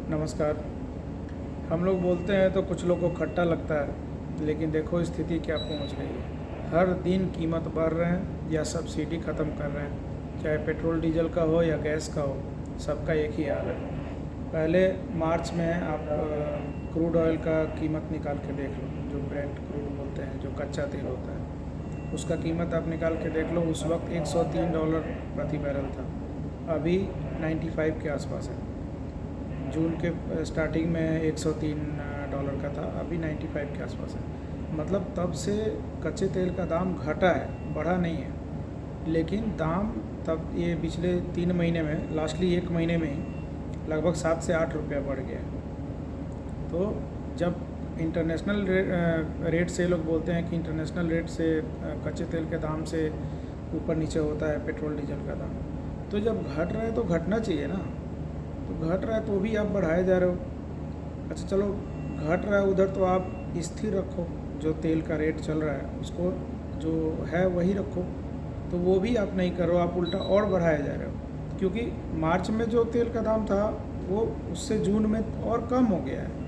नमस्कार। हम लोग बोलते हैं तो कुछ लोग को खट्टा लगता है, लेकिन देखो स्थिति क्या पहुंच गई है। हर दिन कीमत बढ़ रहे हैं या सब्सिडी ख़त्म कर रहे हैं, चाहे पेट्रोल डीजल का हो या गैस का हो, सबका एक ही हाल है। पहले मार्च में आप क्रूड ऑयल का कीमत निकाल के देख लो, जो ब्रेंट क्रूड बोलते हैं, जो कच्चा तेल होता है, उसका कीमत आप निकाल के देख लो। उस वक्त $103 प्रति बैरल था, अभी 95 के आसपास है। जून के स्टार्टिंग में $103 का था, अभी 95 के आसपास है। मतलब तब से कच्चे तेल का दाम घटा है, बढ़ा नहीं है। लेकिन दाम तब ये पिछले 3 महीने में, लास्टली 1 महीने में ही लगभग 7 से 8 रुपया बढ़ गया है। तो जब इंटरनेशनल रेट से लोग बोलते हैं कि इंटरनेशनल रेट से कच्चे तेल के दाम से ऊपर नीचे होता है पेट्रोल डीजल का दाम, तो जब घट रहा है तो घटना चाहिए ना। तो घट रहा है तो भी आप बढ़ाए जा रहे हो। अच्छा चलो, घट रहा है उधर तो आप स्थिर रखो, जो तेल का रेट चल रहा है उसको जो है वही रखो। तो वो भी आप नहीं करो, आप उल्टा और बढ़ाए जा रहे हो। क्योंकि मार्च में जो तेल का दाम था वो उससे जून में और कम हो गया है।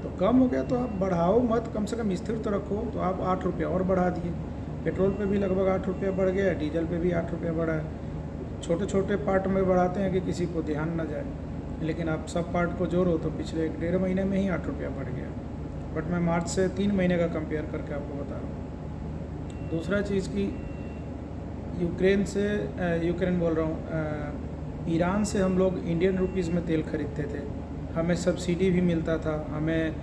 तो कम हो गया तो आप बढ़ाओ मत, कम से कम स्थिर तो रखो। तो आप 8 रुपया और बढ़ा दिए। पेट्रोल पे भी लगभग 8 रुपया बढ़ गया है, डीजल पे भी 8 रुपया बढ़ा है। छोटे छोटे पार्ट में बढ़ाते हैं कि किसी को ध्यान ना जाए, लेकिन आप सब पार्ट को जोड़ो तो पिछले 1 डेढ़ महीने में ही 8 रुपया बढ़ गया। बट मैं मार्च से 3 महीने का कंपेयर करके आपको बता रहा हूँ। दूसरा चीज़ की यूक्रेन बोल रहा हूँ, ईरान से हम लोग इंडियन रुपीज़ में तेल खरीदते थे, हमें सब्सिडी भी मिलता था, हमें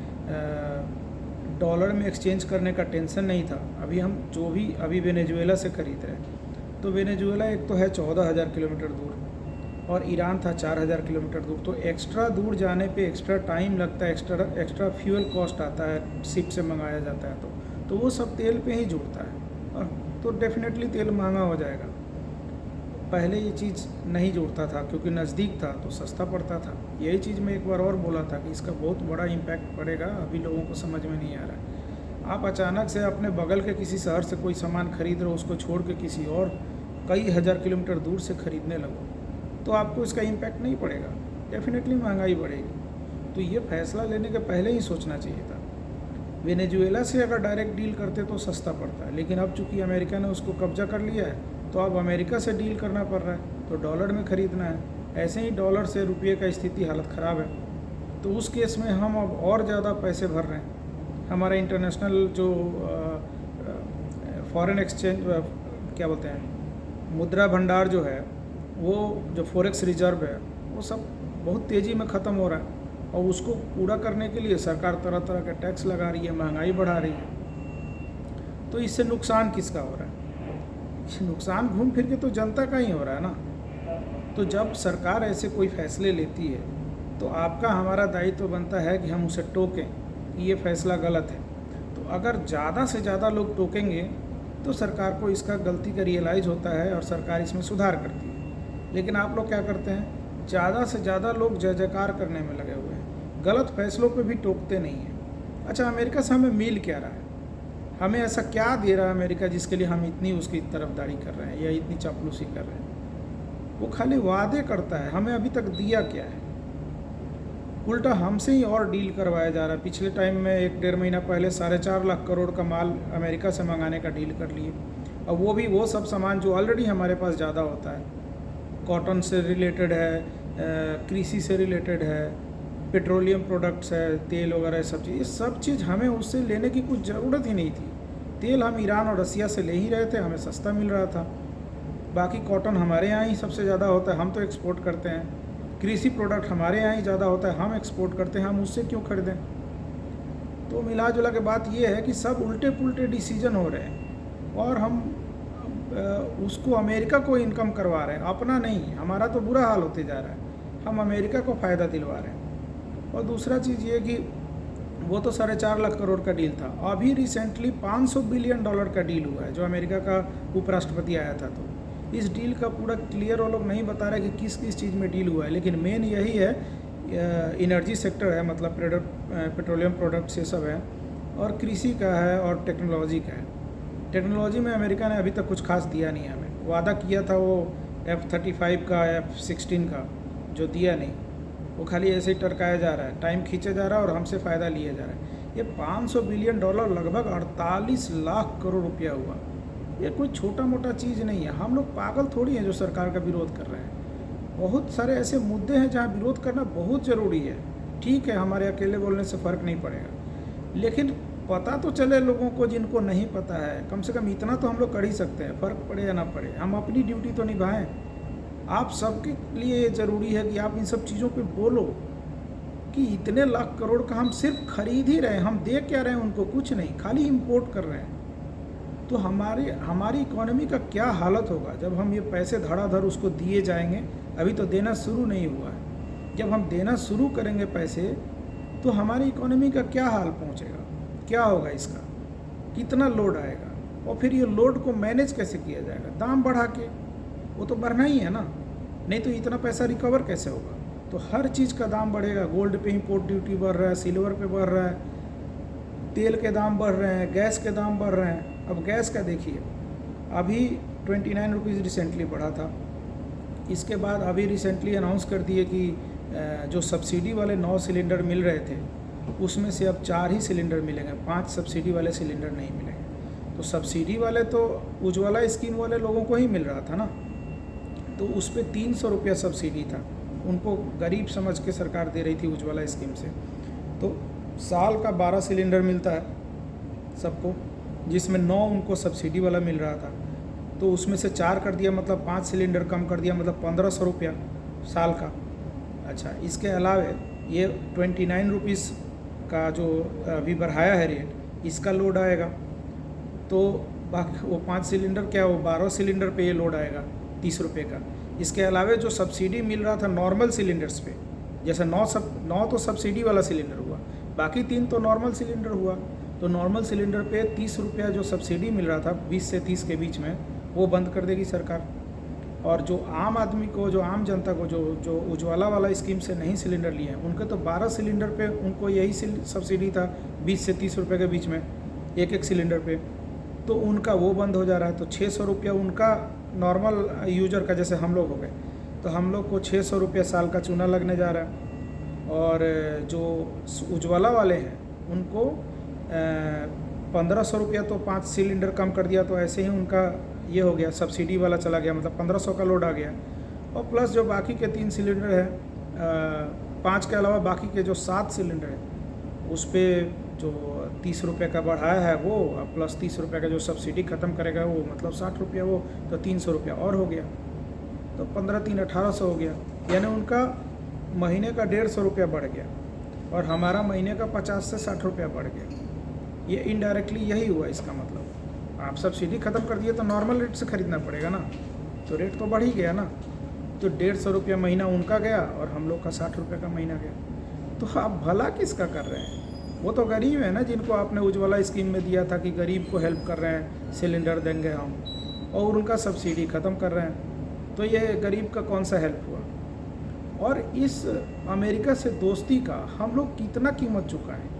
डॉलर में एक्सचेंज करने का टेंशन नहीं था। अभी हम जो भी अभी वेनेजुएला से खरीद रहे हैं, तो वेनेजुएला एक तो है 14,000 किलोमीटर दूर और ईरान था 4,000 किलोमीटर दूर। तो एक्स्ट्रा दूर जाने पे एक्स्ट्रा टाइम लगता है, एक्स्ट्रा फ्यूल कॉस्ट आता है, शिप से मंगाया जाता है। तो वो सब तेल पे ही जुड़ता है, और तो डेफिनेटली तेल महंगा हो जाएगा। पहले ये चीज़ नहीं जुड़ता था क्योंकि नज़दीक था तो सस्ता पड़ता था। यही चीज़ मैं एक बार और बोला था कि इसका बहुत बड़ा इम्पैक्ट पड़ेगा, अभी लोगों को समझ में नहीं आ रहा है। आप अचानक से अपने बगल के किसी शहर से कोई सामान खरीद रहे हो, उसको छोड़ के किसी और कई हज़ार किलोमीटर दूर से ख़रीदने लगो, तो आपको इसका इम्पैक्ट नहीं पड़ेगा, डेफिनेटली महंगाई बढ़ेगी। तो ये फ़ैसला लेने के पहले ही सोचना चाहिए था। वेनेजुएला से अगर डायरेक्ट डील करते तो सस्ता पड़ता है, लेकिन अब चूंकि अमेरिका ने उसको कब्जा कर लिया है तो अब अमेरिका से डील करना पड़ रहा है, तो डॉलर में ख़रीदना है। ऐसे ही डॉलर से रुपये का स्थिति हालत ख़राब है, तो उस केस में हम अब और ज़्यादा पैसे भर रहे हैं। हमारा इंटरनेशनल जो फॉरेन एक्सचेंज क्या बोलते हैं, मुद्रा भंडार जो है, वो जो फॉरेक्स रिजर्व है, वो सब बहुत तेज़ी में ख़त्म हो रहा है। और उसको पूरा करने के लिए सरकार तरह तरह के टैक्स लगा रही है, महंगाई बढ़ा रही है। तो इससे नुकसान किसका हो रहा है? नुकसान घूम फिर के तो जनता का ही हो रहा है ना। तो जब सरकार ऐसे कोई फैसले लेती है तो आपका हमारा दायित्व बनता है कि हम उसे टोकें कि ये फ़ैसला गलत है। तो अगर ज़्यादा से ज़्यादा लोग टोकेंगे तो सरकार को इसका गलती का रियलाइज़ होता है और सरकार इसमें सुधार करती है। लेकिन आप लोग क्या करते हैं, ज़्यादा से ज़्यादा लोग जय जयकार करने में लगे हुए हैं, गलत फैसलों पे भी टोकते नहीं हैं। अच्छा, अमेरिका से हमें मिल क्या रहा है? हमें ऐसा क्या दे रहा है अमेरिका जिसके लिए हम इतनी उसकी तरफदारी कर रहे हैं या इतनी चापलूसी कर रहे हैं? वो खाली वादे करता है, हमें अभी तक दिया क्या है? उल्टा हमसे ही और डील करवाया जा रहा है। पिछले टाइम में 1 डेढ़ महीना पहले 4.5 लाख करोड़ का माल अमेरिका से मंगाने का डील कर लिए, और वो भी वो सब सामान जो ऑलरेडी हमारे पास ज़्यादा होता है, कॉटन से रिलेटेड है, कृषि से रिलेटेड है, पेट्रोलियम प्रोडक्ट्स है, तेल वगैरह सब चीज़, ये सब चीज़ हमें उससे लेने की कुछ ज़रूरत ही नहीं थी। तेल हम ईरान और रसिया से ले ही रहे थे, हमें सस्ता मिल रहा था। बाकी कॉटन हमारे यहाँ ही सबसे ज़्यादा होता है, हम तो एक्सपोर्ट करते हैं। कृषि प्रोडक्ट हमारे यहाँ ही ज़्यादा होता है, हम एक्सपोर्ट करते हैं, हम उससे क्यों खरीदें? तो मिला जुला के बात ये है कि सब उल्टे पुल्टे डिसीजन हो रहे हैं, और हम उसको अमेरिका को इनकम करवा रहे हैं, अपना नहीं। हमारा तो बुरा हाल होते जा रहा है, हम अमेरिका को फ़ायदा दिलवा रहे हैं। और दूसरा चीज़ ये कि वो तो 4.5 लाख करोड़ का डील था, अभी रिसेंटली $500 बिलियन का डील हुआ है, जो अमेरिका का उपराष्ट्रपति आया था। तो इस डील का पूरा क्लियर वो लोग नहीं बता रहे कि किस किस चीज़ में डील हुआ है, लेकिन मेन यही है, एनर्जी सेक्टर है, मतलब पेट्रोलियम प्रोडक्ट्स ये सब है, और कृषि का है, और टेक्नोलॉजी का है। टेक्नोलॉजी में अमेरिका ने अभी तक कुछ खास दिया नहीं हमें। वादा किया था वो F-35 का, F-16 का, जो दिया नहीं। वो खाली ऐसे ही टरकाया जा रहा है, टाइम खींचा जा रहा है और हमसे फ़ायदा लिया जा रहा है। ये 500 बिलियन डॉलर लगभग 48 लाख करोड़ रुपया हुआ। ये कोई छोटा मोटा चीज़ नहीं है। हम लोग पागल थोड़ी हैं जो सरकार का विरोध कर रहे हैं। बहुत सारे ऐसे मुद्दे हैं जहाँ विरोध करना बहुत ज़रूरी है। ठीक है, हमारे अकेले बोलने से फ़र्क नहीं पड़ेगा, लेकिन पता तो चले लोगों को जिनको नहीं पता है। कम से कम इतना तो हम लोग कर ही सकते हैं, फ़र्क पड़े या ना पड़े, हम अपनी ड्यूटी तो निभाएं। आप सबके लिए ये ज़रूरी है कि आप इन सब चीज़ों पे बोलो कि इतने लाख करोड़ का हम सिर्फ खरीद ही रहे हैं, हम दे क्या रहे हैं उनको? कुछ नहीं, खाली इंपोर्ट कर रहे हैं। तो हमारी इकोनॉमी का क्या हालत होगा जब हम ये पैसे धड़ाधड़ उसको दिए जाएंगे। अभी तो देना शुरू नहीं हुआ है। जब हम देना शुरू करेंगे पैसे, तो हमारी इकोनॉमी का क्या हाल पहुंचेगा, क्या होगा इसका, कितना लोड आएगा, और फिर ये लोड को मैनेज कैसे किया जाएगा? दाम बढ़ा के, वो तो बढ़ना ही है ना, नहीं तो इतना पैसा रिकवर कैसे होगा? तो हर चीज़ का दाम बढ़ेगा। गोल्ड पे इंपोर्ट ड्यूटी बढ़ रहा है, सिल्वर पे बढ़ रहा है, तेल के दाम बढ़ रहे हैं, गैस के दाम बढ़ रहे हैं। अब गैस का देखिए, अभी 29 रुपीज़ रिसेंटली बढ़ा था। इसके बाद अभी रिसेंटली अनाउंस कर दिए कि जो सब्सिडी वाले 9 सिलेंडर मिल रहे थे, उसमें से अब 4 ही सिलेंडर मिलेंगे, 5 सब्सिडी वाले सिलेंडर नहीं मिलेंगे। तो सब्सिडी वाले तो उज्ज्वला स्कीम वाले लोगों को ही मिल रहा था ना, तो उस पर 300 रुपया सब्सिडी था, उनको गरीब समझ के सरकार दे रही थी उज्ज्वला स्कीम से। तो साल का 12 सिलेंडर मिलता है सबको, जिसमें 9 उनको सब्सिडी वाला मिल रहा था। तो उसमें से 4 कर दिया, मतलब 5 सिलेंडर कम कर दिया, मतलब 1500 रुपया साल का। अच्छा, इसके अलावे ये 29 रुपीज़ का जो अभी बढ़ाया है रेट, इसका लोड आएगा। तो बाकी वो 5 सिलेंडर क्या, वो 12 सिलेंडर पे ये लोड आएगा 30 रुपये का। इसके अलावे जो सब्सिडी मिल रहा था नॉर्मल सिलेंडर्स पे, जैसे 9 तो सब्सिडी वाला सिलेंडर हुआ, बाकी 3 तो नॉर्मल सिलेंडर हुआ। तो नॉर्मल सिलेंडर पे 30 रुपया जो सब्सिडी मिल रहा था 20 से 30 के बीच में, वो बंद कर देगी सरकार। और जो आम आदमी को, जो आम जनता को, जो उज्ज्वला वाला स्कीम से नहीं सिलेंडर लिए हैं, उनके तो 12 सिलेंडर पे उनको यही सब्सिडी था 20 से 30 रुपये के बीच में एक सिलेंडर पे, तो उनका वो बंद हो जा रहा है। तो 600 रुपया उनका नॉर्मल यूजर का, जैसे हम लोग हो गए, तो हम लोग को 600 रुपया साल का चूना लगने जा रहा है। और जो उज्ज्वला वाले हैं उनको 1500 रुपया, तो 5 सिलेंडर कम कर दिया, तो ऐसे ही उनका ये हो गया, सब्सिडी वाला चला गया, मतलब 1500 का लोड आ गया। और प्लस जो बाकी के 3 सिलेंडर है, 5 के अलावा बाकी के जो 7 सिलेंडर है, उस पर जो 30 रुपये का बढ़ाया है वो, प्लस 30 रुपये का जो सब्सिडी ख़त्म करेगा वो, मतलब 60 रुपया, वो तो 300 रुपया और हो गया। तो 15 3 1800 हो गया, यानी उनका महीने का 150 रुपया बढ़ गया, और हमारा महीने का 50 से 60 रुपया बढ़ गया। ये इनडायरेक्टली यही हुआ इसका मतलब। आप सब्सिडी ख़त्म कर दिए तो नॉर्मल रेट से ख़रीदना पड़ेगा ना, तो रेट तो बढ़ ही गया ना। तो 150 रुपया महीना उनका गया और हम लोग का 60 रुपये का महीना गया। तो आप भला किसका कर रहे हैं? वो तो गरीब है ना, जिनको आपने उज्ज्वला स्कीम में दिया था कि गरीब को हेल्प कर रहे हैं, सिलेंडर देंगे हम, और उनका सब्सिडी ख़त्म कर रहे हैं। तो ये गरीब का कौन सा हेल्प हुआ? और इस अमेरिका से दोस्ती का हम लोग कितना कीमत चुका है?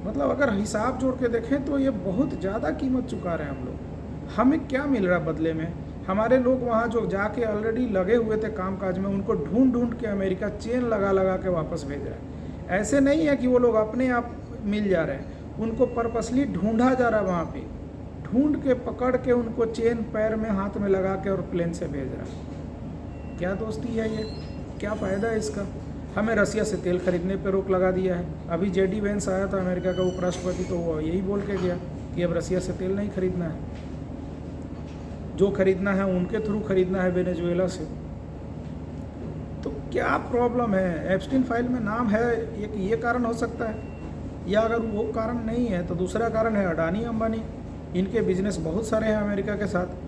मतलब अगर हिसाब जोड़ के देखें तो ये बहुत ज़्यादा कीमत चुका रहे हैं हम लोग। हमें क्या मिल रहा है बदले में? हमारे लोग वहाँ जो जाके ऑलरेडी लगे हुए थे कामकाज में, उनको ढूंढ ढूंढ के अमेरिका चेन लगा लगा के वापस भेज रहा है। ऐसे नहीं है कि वो लोग अपने आप मिल जा रहे हैं, उनको पर्पसली ढूंढा जा रहा है वहाँ पे, ढूंढ के पकड़ के उनको चेन पैर में हाथ में लगा के और प्लेन से भेज रहा है। क्या दोस्ती है ये? क्या फ़ायदा है इसका? हमें रसिया से तेल खरीदने पर रोक लगा दिया है। अभी जेडी वेंस आया था अमेरिका का उपराष्ट्रपति, तो वो यही बोल के गया कि अब रसिया से तेल नहीं खरीदना है, जो खरीदना है उनके थ्रू खरीदना है, वेनेजुएला से। तो क्या प्रॉब्लम है? एप्स्टीन फाइल में नाम है, एक ये कारण हो सकता है, या अगर वो कारण नहीं है तो दूसरा कारण है अडानी अंबानी। इनके बिजनेस बहुत सारे हैं अमेरिका के साथ।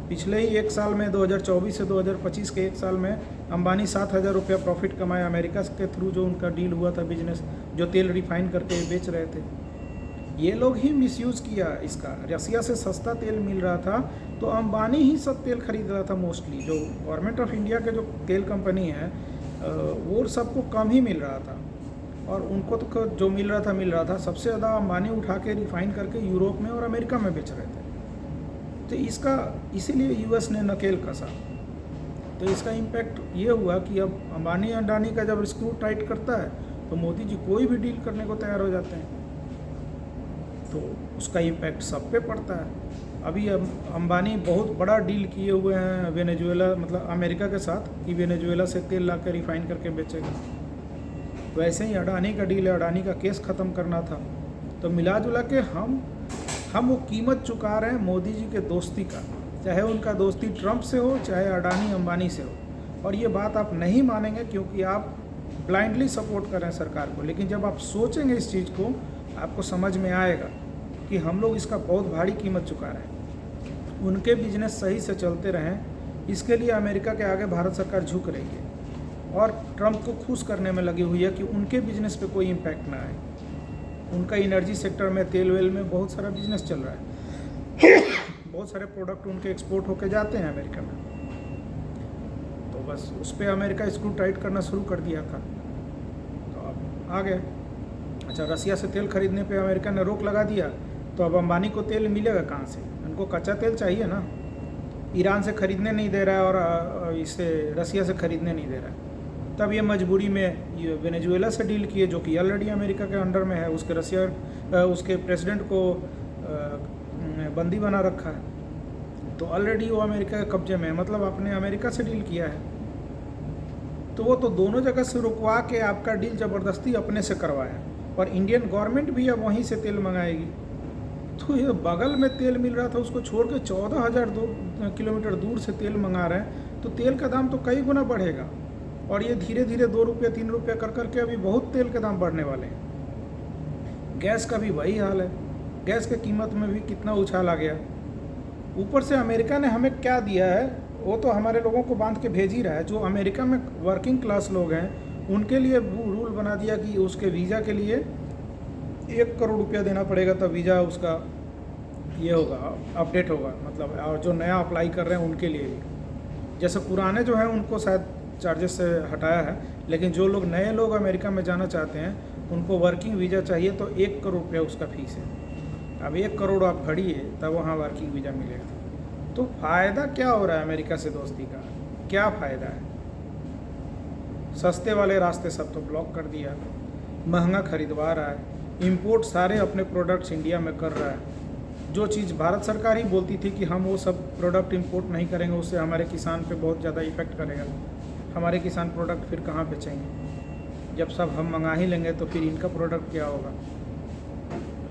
पिछले ही एक साल में 2024 से 2025 के एक साल में अंबानी 7000 रुपया प्रॉफिट कमाया अमेरिका के थ्रू, जो उनका डील हुआ था बिजनेस, जो तेल रिफाइन करके बेच रहे थे। ये लोग ही मिसयूज़ किया इसका। रसिया से सस्ता तेल मिल रहा था तो अंबानी ही सब तेल खरीद रहा था मोस्टली। जो गवर्नमेंट ऑफ इंडिया के जो तेल कंपनी है वो सबको कम ही मिल रहा था, और उनको तो जो मिल रहा था सबसे ज़्यादा अंबानी उठा के रिफाइन करके यूरोप में और अमेरिका में बेच रहे थे। तो इसका इसीलिए यूएस ने नकेल कसा। तो इसका इम्पैक्ट ये हुआ कि अब अंबानी अडानी का जब स्क्रू टाइट करता है तो मोदी जी कोई भी डील करने को तैयार हो जाते हैं, तो उसका इम्पैक्ट सब पे पड़ता है। अभी अंबानी बहुत बड़ा डील किए हुए हैं वेनेजुएला, मतलब अमेरिका के साथ, कि वेनेजुएला से तेल ला कर रिफाइन करके बेचेगा। वैसे ही अडानी का डील है, अडानी का केस ख़त्म करना था। तो मिला जुला के हम वो कीमत चुका रहे हैं मोदी जी के दोस्ती का, चाहे उनका दोस्ती ट्रंप से हो चाहे अडानी अंबानी से हो। और ये बात आप नहीं मानेंगे क्योंकि आप ब्लाइंडली सपोर्ट कर रहे हैं सरकार को, लेकिन जब आप सोचेंगे इस चीज़ को आपको समझ में आएगा कि हम लोग इसका बहुत भारी कीमत चुका रहे हैं। उनके बिजनेस सही से चलते रहें, इसके लिए अमेरिका के आगे भारत सरकार झुक रही है और ट्रंप को खुश करने में लगी हुई है कि उनके बिजनेस पे कोई इम्पैक्ट ना आए। उनका एनर्जी सेक्टर में, तेल वेल में बहुत सारा बिजनेस चल रहा है बहुत सारे प्रोडक्ट उनके एक्सपोर्ट होके जाते हैं अमेरिका में। तो बस उस पर अमेरिका स्क्रू टाइट करना शुरू कर दिया था, तो अब आ गए। अच्छा, रसिया से तेल खरीदने पे अमेरिका ने रोक लगा दिया, तो अब अंबानी को तेल मिलेगा कहाँ से? उनको कच्चा तेल चाहिए ना। ईरान से खरीदने नहीं दे रहा है और इससे रसिया से खरीदने नहीं दे रहा है। तब ये मजबूरी में ये वेनेजुएला से डील किए, जो कि ऑलरेडी अमेरिका के अंडर में है। उसके प्रेसिडेंट को बंदी बना रखा है, तो ऑलरेडी वो अमेरिका के कब्जे में है, मतलब आपने अमेरिका से डील किया है। तो वो तो दोनों जगह से रुकवा के आपका डील ज़बरदस्ती अपने से करवाया, और इंडियन गवर्नमेंट भी अब वहीं से तेल मंगाएगी। तो ये बगल में तेल मिल रहा था, उसको छोड़ के 14,000 किलोमीटर दूर से तेल मंगा रहे हैं, तो तेल का दाम तो कई गुना बढ़ेगा। और ये धीरे धीरे 2 रुपये 3 रुपये कर करके अभी बहुत तेल के दाम बढ़ने वाले हैं। गैस का भी वही हाल है, गैस की कीमत में भी कितना उछाल आ गया। ऊपर से अमेरिका ने हमें क्या दिया है, वो तो हमारे लोगों को बांध के भेज ही रहा है। जो अमेरिका में वर्किंग क्लास लोग हैं उनके लिए रूल बना दिया कि उसके वीज़ा के लिए 1 करोड़ रुपया देना पड़ेगा, तब वीज़ा उसका ये होगा, अपडेट होगा। मतलब और जो नया अप्लाई कर रहे हैं उनके लिए भी, जैसे पुराने जो हैं उनको शायद चार्जेस से हटाया है, लेकिन जो लोग नए लोग अमेरिका में जाना चाहते हैं उनको वर्किंग वीज़ा चाहिए, तो 1 करोड़ रुपया उसका फ़ीस है। अब 1 करोड़ आप भरिए तब वहाँ वर्किंग वीज़ा मिलेगा। तो फ़ायदा क्या हो रहा है अमेरिका से दोस्ती का? क्या फ़ायदा है? सस्ते वाले रास्ते सब तो ब्लॉक कर दिया, महंगा खरीदवा रहा है, इंपोर्ट सारे अपने प्रोडक्ट्स इंडिया में कर रहा है। जो चीज़ भारत सरकार ही बोलती थी कि हम वो सब प्रोडक्ट इंपोर्ट नहीं करेंगे, उससे हमारे किसान पे बहुत ज़्यादा इफेक्ट करेगा, हमारे किसान प्रोडक्ट फिर कहाँ बेचेंगे? जब सब हम मंगा ही लेंगे तो फिर इनका प्रोडक्ट क्या होगा?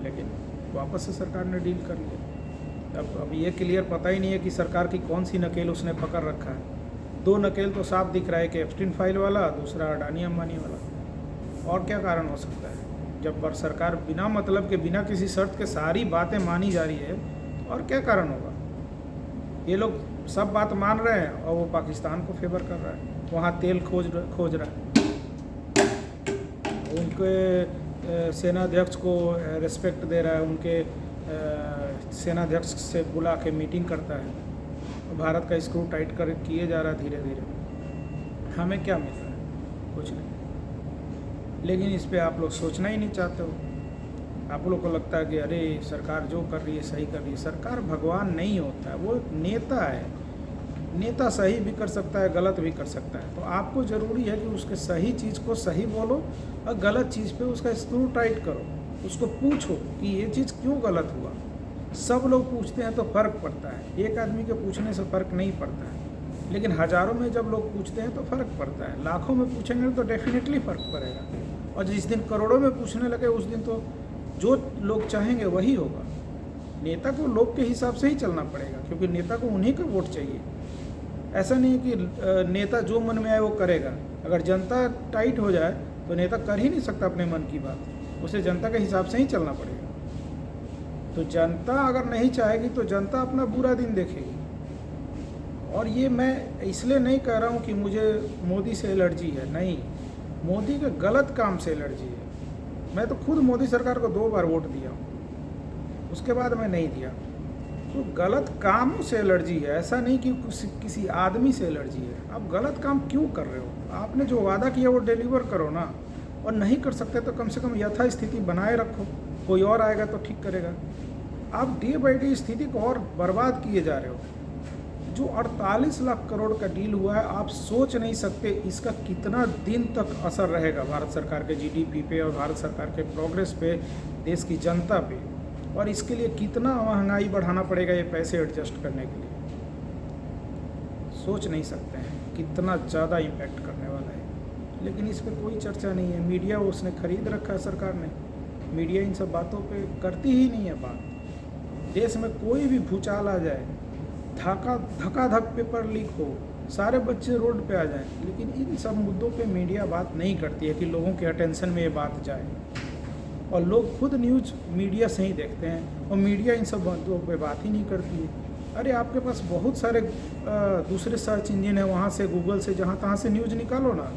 लेकिन वापस से सरकार ने डील कर लिया। अब ये क्लियर पता ही नहीं है कि सरकार की कौन सी नकेल उसने पकड़ रखा है। 2 नकेल तो साफ दिख रहा है कि एप्स्टीन फाइल वाला, दूसरा अडानी अंबानी वाला। और क्या कारण हो सकता है? जब पर सरकार बिना मतलब के, बिना किसी शर्त के सारी बातें मानी जा रही है, और क्या कारण होगा? ये लोग सब बात मान रहे हैं और वो पाकिस्तान को फेवर कर रहा है, वहाँ तेल खोज रहा है, उनके सेनाध्यक्ष को रिस्पेक्ट दे रहा है, उनके सेनाध्यक्ष से बुला के मीटिंग करता है। भारत का स्क्रू टाइट कर किए जा रहा है धीरे धीरे। हमें क्या मिल रहा है? कुछ नहीं। लेकिन इस पे आप लोग सोचना ही नहीं चाहते हो। आप लोग को लगता है कि अरे सरकार जो कर रही है सही कर रही है। सरकार भगवान नहीं होता है, वो एक नेता है। नेता सही भी कर सकता है, गलत भी कर सकता है। तो आपको ज़रूरी है कि उसके सही चीज़ को सही बोलो और गलत चीज़ पे उसका स्क्रू टाइट करो। उसको पूछो कि ये चीज़ क्यों गलत हुआ। सब लोग पूछते हैं तो फ़र्क पड़ता है, एक आदमी के पूछने से फ़र्क नहीं पड़ता है, लेकिन हज़ारों में जब लोग पूछते हैं तो फ़र्क पड़ता है। लाखों में पूछेंगे तो डेफिनेटली फ़र्क पड़ेगा, और जिस दिन करोड़ों में पूछने लगे उस दिन तो जो लोग चाहेंगे वही होगा। नेता को लोग के हिसाब से ही चलना पड़ेगा, क्योंकि नेता को उन्हीं का वोट चाहिए। ऐसा नहीं है कि नेता जो मन में आए वो करेगा। अगर जनता टाइट हो जाए तो नेता कर ही नहीं सकता अपने मन की बात, उसे जनता के हिसाब से ही चलना पड़ेगा। तो जनता अगर नहीं चाहेगी तो जनता अपना बुरा दिन देखेगी। और ये मैं इसलिए नहीं कह रहा हूँ कि मुझे मोदी से एलर्जी है, नहीं, मोदी के गलत काम से एलर्जी है। मैं तो खुद मोदी सरकार को 2 बार वोट दिया हूँ, उसके बाद मैं नहीं दिया। तो गलत कामों से एलर्जी है, ऐसा नहीं कि किसी आदमी से एलर्जी है। आप गलत काम क्यों कर रहे हो? आपने जो वादा किया वो डिलीवर करो ना। और नहीं कर सकते तो कम से कम यथास्थिति बनाए रखो, कोई और आएगा तो ठीक करेगा। आप डे बाई डे स्थिति को और बर्बाद किए जा रहे हो। जो 48 लाख करोड़ का डील हुआ है, आप सोच नहीं सकते इसका कितना दिन तक असर रहेगा भारत सरकार के जीडीपी पे और भारत सरकार के प्रोग्रेस पे, देश की जनता पे, और इसके लिए कितना महंगाई बढ़ाना पड़ेगा ये पैसे एडजस्ट करने के लिए। सोच नहीं सकते हैं कितना ज़्यादा इम्पैक्ट करने वाला है, लेकिन इस पर कोई चर्चा नहीं है। मीडिया उसने खरीद रखा है सरकार ने, मीडिया इन सब बातों पे करती ही नहीं है बात। देश में कोई भी भूचाल आ जाए, धकाधक पेपर लीक हो, सारे बच्चे रोड पे आ जाएं, लेकिन इन सब मुद्दों पे मीडिया बात नहीं करती है कि लोगों के अटेंशन में ये बात जाए। और लोग खुद न्यूज़ मीडिया से ही देखते हैं और मीडिया इन सब मुद्दों पे बात ही नहीं करती है। अरे आपके पास बहुत सारे दूसरे सर्च इंजन है, वहाँ से गूगल से जहाँ तहाँ से न्यूज़ निकालो ना,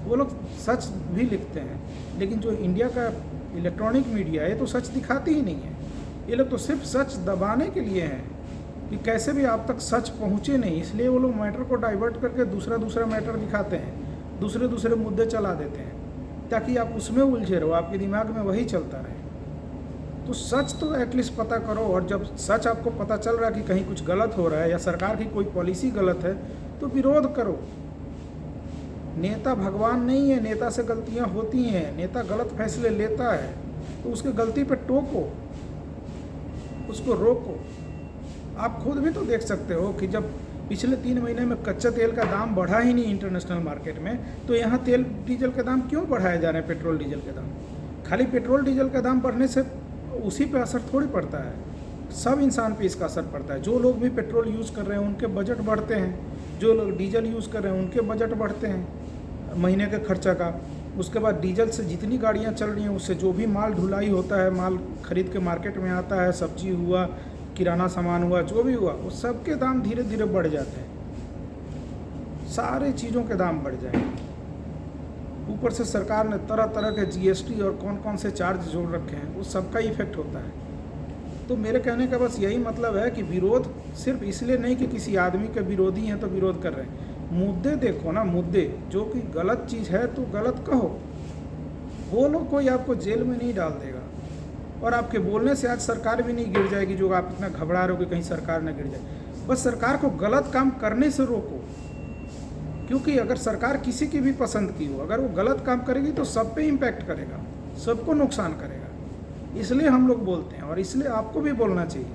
वो लोग सच भी लिखते हैं। लेकिन जो इंडिया का इलेक्ट्रॉनिक मीडिया है तो सच दिखाती ही नहीं है। ये लोग तो सिर्फ सच दबाने के लिए हैं कि कैसे भी आप तक सच पहुँचे नहीं, इसलिए वो लोग मैटर को डाइवर्ट करके दूसरा मैटर दिखाते हैं, दूसरे मुद्दे चला देते हैं ताकि आप उसमें उलझे रहो, आपके दिमाग में वही चलता रहे। तो सच तो एटलीस्ट पता करो, और जब सच आपको पता चल रहा है कि कहीं कुछ गलत हो रहा है या सरकार की कोई पॉलिसी गलत है तो विरोध करो। नेता भगवान नहीं है, नेता से गलतियां होती हैं, नेता गलत फैसले लेता है तो उसके गलती पे टोको, उसको रोको। आप खुद भी तो देख सकते हो कि जब पिछले 3 महीने में कच्चा तेल का दाम बढ़ा ही नहीं इंटरनेशनल मार्केट में, तो यहाँ तेल डीजल के दाम क्यों बढ़ाए जा रहे हैं? पेट्रोल डीजल के दाम, खाली पेट्रोल डीजल का दाम बढ़ने से उसी पे असर थोड़ी पड़ता है, सब इंसान पे इसका असर पड़ता है। जो लोग भी पेट्रोल यूज़ कर रहे हैं उनके बजट बढ़ते हैं, जो लोग डीजल यूज़ कर रहे हैं उनके बजट बढ़ते हैं महीने के खर्चा का। उसके बाद डीजल से जितनी गाड़ियाँ चल रही हैं उससे जो भी माल ढुलाई होता है, माल खरीद के मार्केट में आता है, सब्जी हुआ, किराना सामान हुआ, जो भी हुआ, वो सबके दाम धीरे धीरे बढ़ जाते हैं, सारे चीज़ों के दाम बढ़ जाएंगे। ऊपर से सरकार ने तरह तरह के जीएसटी और कौन कौन से चार्ज जोड़ रखे हैं, वो सबका इफेक्ट होता है। तो मेरे कहने का बस यही मतलब है कि विरोध सिर्फ इसलिए नहीं कि किसी आदमी के विरोधी हैं तो विरोध कर रहे हैं। मुद्दे देखो ना, मुद्दे जो कि गलत चीज़ है तो गलत कहो, बोलो, कोई आपको जेल में नहीं डाल देगा। और आपके बोलने से आज सरकार भी नहीं गिर जाएगी, जो आप इतना घबरा रहे हो कि कहीं सरकार ना गिर जाए। बस सरकार को गलत काम करने से रोको, क्योंकि अगर सरकार किसी की भी पसंद की हो, अगर वो गलत काम करेगी तो सब पे इम्पैक्ट करेगा, सबको नुकसान करेगा। इसलिए हम लोग बोलते हैं और इसलिए आपको भी बोलना चाहिए।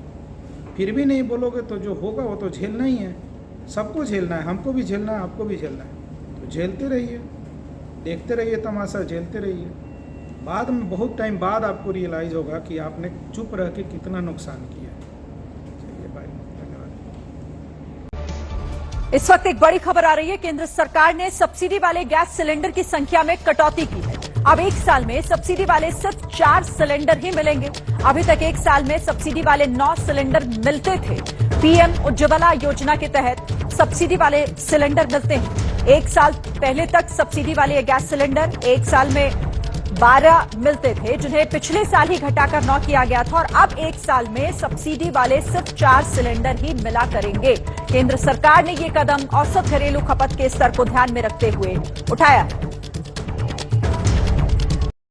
फिर भी नहीं बोलोगे तो जो होगा वो तो झेलना ही है, सबको झेलना है, हमको भी झेलना है, आपको भी झेलना है। तो झेलते रहिए, देखते रहिए तमाशा, झेलते रहिए। बाद में बहुत टाइम बाद आपको रियलाइज़ होगा कि आपने चुप रह के कितना नुकसान किया है। चलिए बाय, धन्यवाद। इस वक्त एक बड़ी खबर आ रही है। केंद्र सरकार ने सब्सिडी वाले गैस सिलेंडर की संख्या में कटौती की है। अब 1 साल में सब्सिडी वाले सिर्फ 4 सिलेंडर ही मिलेंगे। अभी तक 1 साल में सब्सिडी वाले 9 सिलेंडर मिलते थे। पीएम उज्ज्वला योजना के तहत सब्सिडी वाले सिलेंडर मिलते हैं। 1 साल पहले तक सब्सिडी वाले गैस सिलेंडर 1 साल में 12 मिलते थे, जिन्हें पिछले साल ही घटाकर 9 किया गया था, और अब 1 साल में सब्सिडी वाले सिर्फ 4 सिलेंडर ही मिला करेंगे। केंद्र सरकार ने ये कदम औसत घरेलू खपत के स्तर को ध्यान में रखते हुए उठाया।